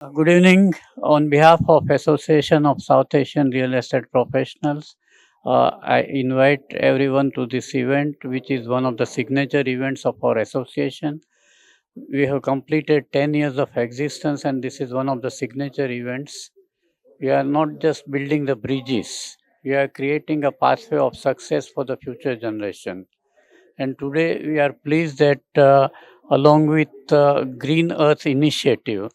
Good evening. On behalf of Association of South Asian Real Estate Professionals, I invite everyone to this event, which is one of the signature events of our association. We have completed 10 years of existence, and this is one of the signature events. We are not just building the bridges; we are creating a pathway of success for the future generation. And today we are pleased that along with Green Earth Initiative,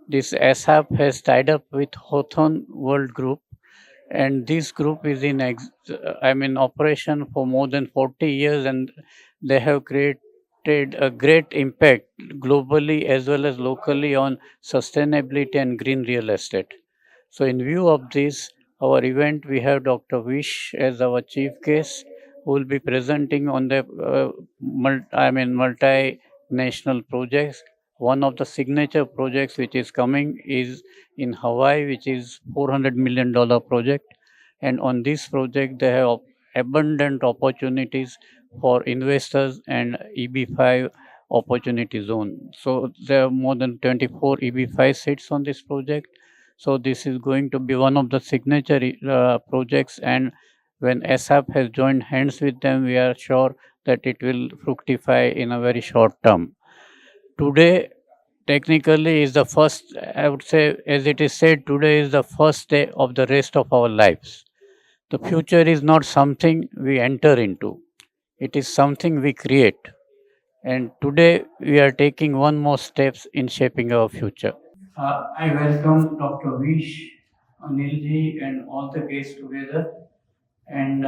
this ASAP has tied up with Hawthorne World Group, and this group is in operation for more than 40 years, and they have created a great impact globally as well as locally on sustainability and green real estate. So, in view of this, our event, we have Dr. Vish as our chief guest, who will be presenting on the multinational projects. One of the signature projects which is coming is in Hawaii, which is $400 million project. And on this project, they have abundant opportunities for investors and EB5 opportunity zone. So there are more than 24 EB5 seats on this project. So this is going to be one of the signature projects, and when ASAP has joined hands with them, we are sure that it will fructify in a very short term. Today, technically, is the first, I would say, as it is said, today is the first day of the rest of our lives. The future is not something we enter into, it is something we create. And today, we are taking one more steps in shaping our future. I welcome Dr. Vish, Anilji, and all the guests together. And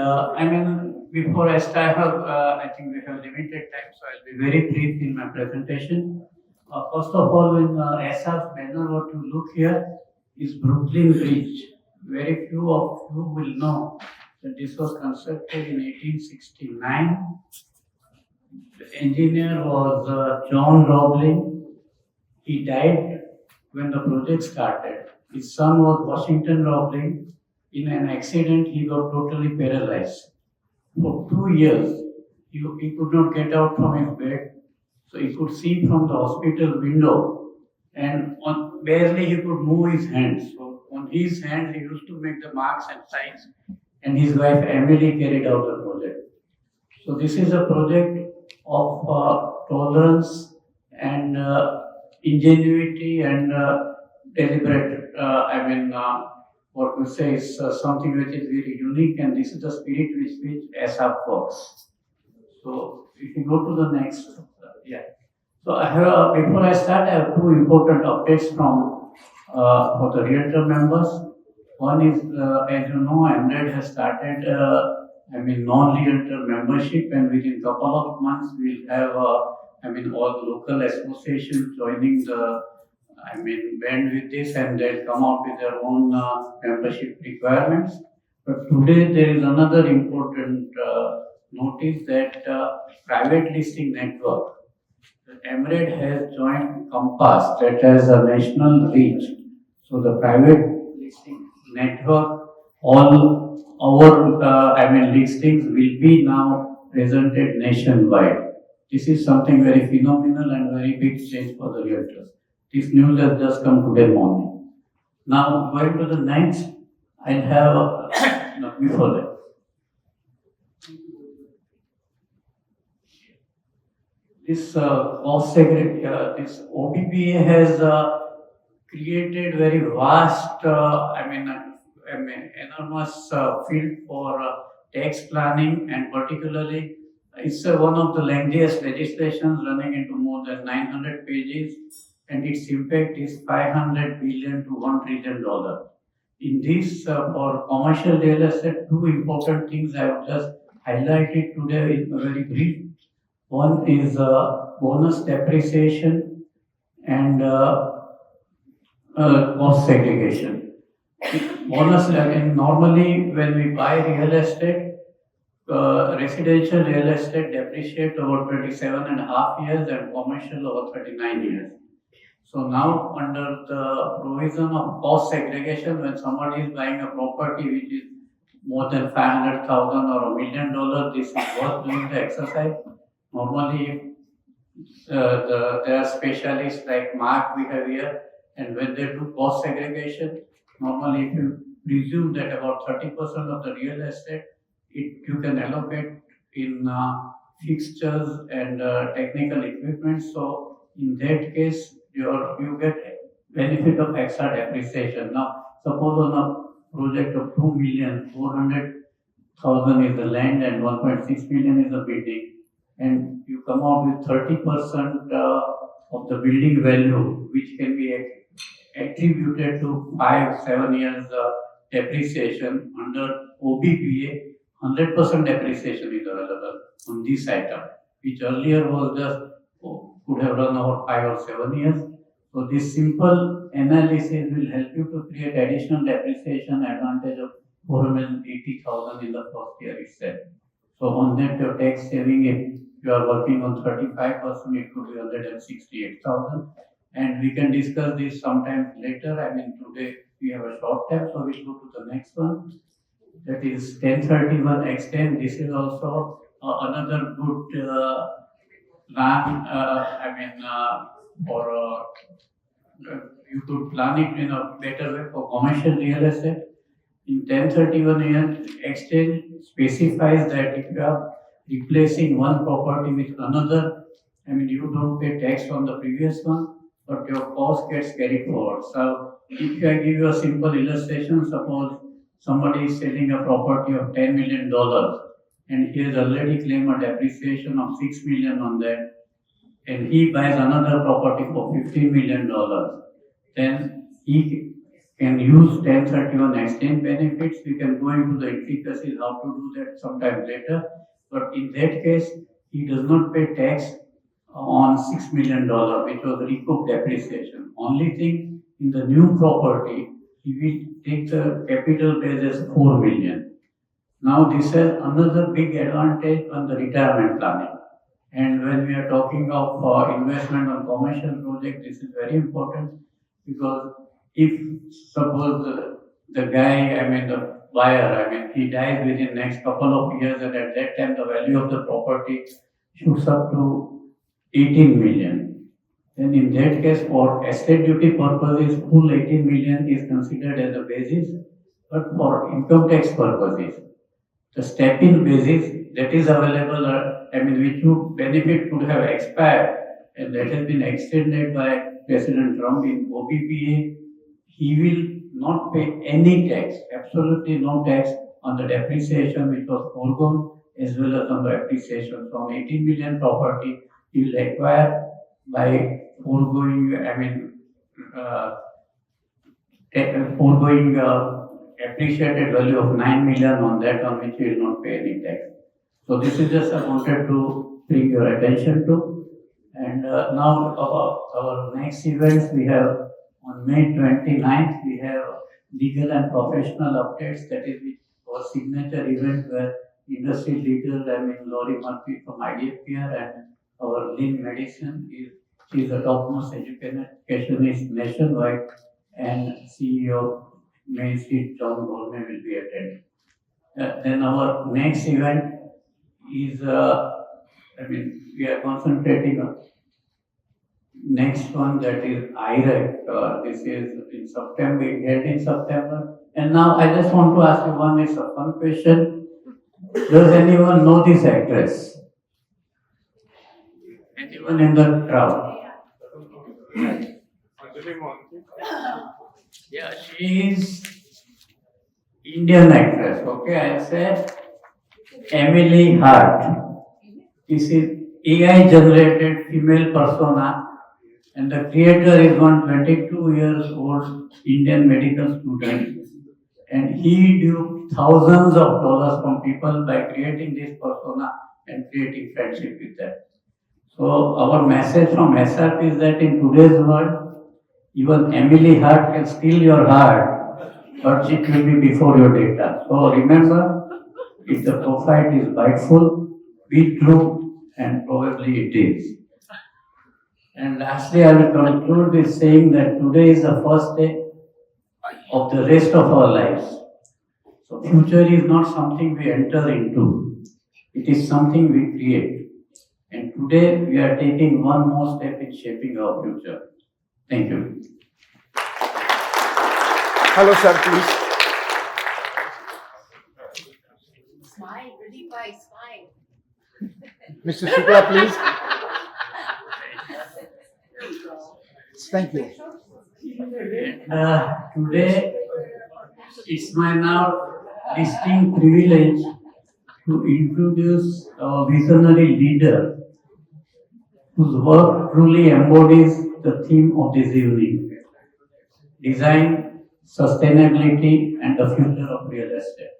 before I start, I think we have limited time, so I'll be very brief in my presentation. First of all, when ASAP banner were to look here, is Brooklyn Bridge. Very few of you will know that this was constructed in 1869. The engineer was John Roebling. He died when the project started. His son was Washington Roebling. In an accident, he got totally paralyzed. For 2 years, he could not get out from his bed, so he could see from the hospital window, and barely he could move his hands. So on his hands, he used to make the marks and signs, and his wife Emily carried out the project. So this is a project of tolerance and ingenuity and deliberate. What we say is something which is very unique, and this is the spirit with which ASAP works. So if you go to the next, yeah. So I have before I start, I have two important updates from for the realtor members. One is, as you know, MRED has started, non-realtor membership, and within couple of months we'll have, all the local associations joining the, band with this, and they'll come out with their own membership requirements. But today there is another important notice that private listing network. MRED has joined Compass that has a national reach. So the private listing network, all our listings will be now presented nationwide. This is something very phenomenal and very big change for the realtors. This news has just come today morning. Now going to the next, I'll have no, before that. This this OBBA has created very vast, enormous field for tax planning, and particularly it's one of the lengthiest legislations running into more than 900 pages, and its impact is 500 billion to $1 trillion. In this, for commercial real estate, two important things I have just highlighted today in a very brief. One is bonus depreciation and cost segregation. Bonus, normally when we buy real estate, residential real estate depreciate over 27 and a half years and commercial over 39 years. So now under the provision of cost segregation, when somebody is buying a property which is more than 500,000 or $1 million, this is worth doing the exercise. Normally, there are specialists like Mark we have here, And when they do cost segregation, normally if you presume that about 30% of the real estate, you can allocate in fixtures and technical equipment. So in that case, you get benefit of extra depreciation. Now, suppose on a project of 2,400,000 is the land and 1.6 million is the building, and you come out with 30% of the building value, which can be attributed to 5-7 years depreciation under OBPA. 100% depreciation is available on this item, which earlier was just could have run over 5 or 7 years. So this simple analysis will help you to create additional depreciation advantage of 480,000 in the first year itself. So on that, your tax saving, if you are working on 35%, it could be 168,000. And we can discuss this sometime later. I mean, today we have a short time, so we'll go to the next one. That is 1031 extend. This is also another good plan. For you could plan it in a better way for commercial real estate. In 1031 exchange specifies that if you are replacing one property with another, I mean, you don't pay tax on the previous one, but your cost gets carried forward. So if I give you a simple illustration, suppose somebody is selling a property of $10 million and he has already claimed a depreciation of $6 million on that, and he buys another property for $15 million, then he can use 1031 exchange benefits. We can go into the intricacies how to do that sometime later. But in that case, he does not pay tax on $6 million, which was recouped depreciation. Only thing, in the new property, he will take the capital base as 4 million. Now this has another big advantage on the retirement planning. And when we are talking of investment on commercial project, this is very important, because if suppose the guy, the buyer, he dies within next couple of years, and at that time the value of the property shoots up to 18 million. Then in that case, for estate duty purposes, full 18 million is considered as a basis, but for income tax purposes, the step-in basis that is available, which you benefit could have expired, and that has been extended by President Trump in OBPA. He will not pay any tax, absolutely no tax on the depreciation which was foregone, as well as on the appreciation. So on 18 million property, he will acquire by foregoing, appreciated value of 9 million on that, on which he will not pay any tax. So this is just I wanted to bring your attention to. And now our next events, we have on May 29th, we have legal and professional updates. That is our signature event where industry leaders, Laurie Murphy from IDFPR and our Lynn Madison, she is the topmost educationist nationwide, and CEO Main Street John Gourmet will be attending. Then our next event is, we are concentrating on next one, that is IREC. This is in September, held in September. And now I just want to ask you one question. Does anyone know this actress? Anyone in the crowd? Yeah, she is Indian actress. Okay, I'll say Emily Hart. This is AI generated female persona, and the creator is one 22 years old Indian medical student, and he duped thousands of dollars from people by creating this persona and creating friendship with them. So our message from ASARP is that in today's world, even Emily Hart can steal your heart, but it will be before your data. So remember, if the profile is biteful, be true, and probably it is. And lastly, I will conclude with saying that today is the first day of the rest of our lives. So future is not something we enter into. It is something we create. And today we are taking one more step in shaping our future. Thank you. Hello, sir, please. Smile, Pradeep bhai, smile. Mr. Shukla, please. Thank you. Today, it's my now distinct privilege to introduce a visionary leader whose work truly embodies the theme of this evening: design, sustainability, and the future of real estate.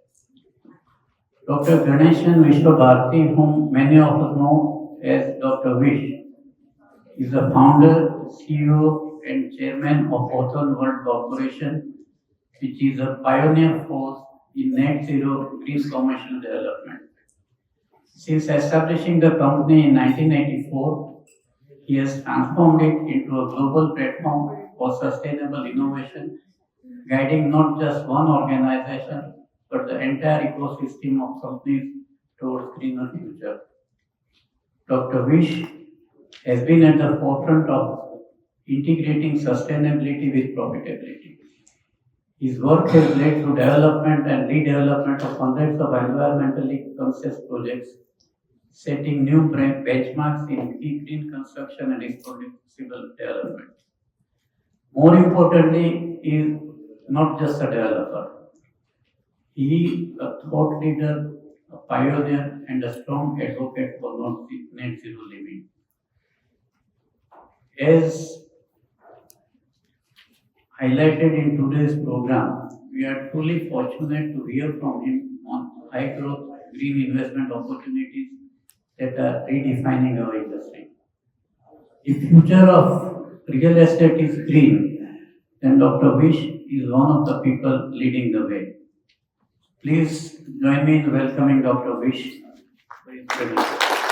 Dr. Ganeshan Vishwabharati, whom many of us know as Dr. Vish, is the founder, CEO, and chairman of Hawthorne World Corporation, which is a pioneer force in net zero green commercial development. Since establishing the company in 1984, he has transformed it into a global platform for sustainable innovation, guiding not just one organization but the entire ecosystem of companies towards greener future. Dr. Vish has been at the forefront of integrating sustainability with profitability. His work has led to development and redevelopment of hundreds of environmentally conscious projects, setting new benchmarks in green construction and responsible development. More importantly, he is not just a developer. He is a thought leader, a pioneer, and a strong advocate for net zero living. As highlighted in today's program, we are truly fortunate to hear from him on high growth green investment opportunities that are redefining our industry. If future of real estate is green, then Dr. Vish is one of the people leading the way. Please join me in welcoming Dr. Vish for his presentation.